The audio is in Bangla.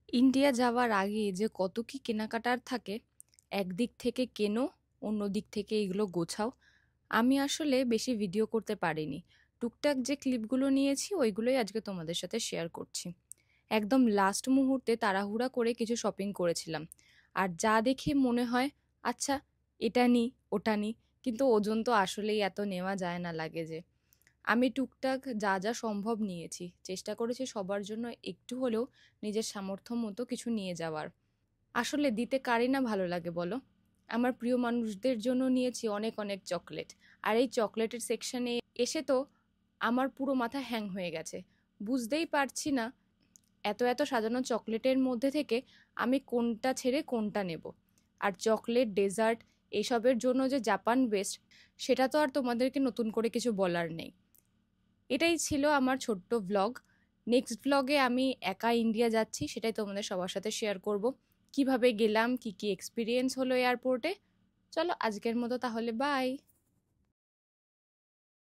ইন্ডিয়া যাওয়ার আগে যে কত কি কেনাকাটার থাকে, একদিক থেকে কেনো, অন্য দিক থেকে এগুলো গোছাও। আমি আসলে বেশি ভিডিও করতে পারিনি। টুকটাক যে ক্লিপগুলো নিয়েছি ওইগুলোই আজকে তোমাদের সাথে শেয়ার করছি। একদম লাস্ট মুহূর্তে তাড়াহুড়া করে কিছু শপিং করেছিলাম। আর যা দেখে মনে হয়, আচ্ছা এটা নিই, ওটা নিই, কিন্তু ওজন তো আসলেই এত নেওয়া যায় না লাগেজে। আমি টুকটাক যা যা সম্ভব নিয়েছি, চেষ্টা করেছি সবার জন্য একটু হলেও নিজের সামর্থ্য মতো কিছু নিয়ে যাওয়ার। আসলে দিতে কারই না ভালো লাগে বলো। আমার প্রিয় মানুষদের জন্য নিয়েছি অনেক অনেক চকলেট। আর এই চকলেটের সেকশনে এসে তো আমার পুরো মাথা হ্যাং হয়ে গেছে। বুঝতেই পারছি না এত এত সাজানো চকলেটের মধ্যে থেকে আমি কোনটা ছেড়ে কোনটা নেব। আর চকলেট, ডেজার্ট এসবের জন্য যে জাপান বেস্ট, সেটা তো আর তোমাদেরকে নতুন করে কিছু বলার নেই। এটাই ছিল আমার ছোট্ট ভ্লগ। নেক্সট ভ্লগে আমি একা ইন্ডিয়া যাচ্ছি, সেটাই তোমাদের সবার সাথে শেয়ার করব। কিভাবে গেলাম, কি কি এক্সপিরিয়েন্স হলো এয়ারপোর্টে। চলো আজকের মতো তাহলে বাই।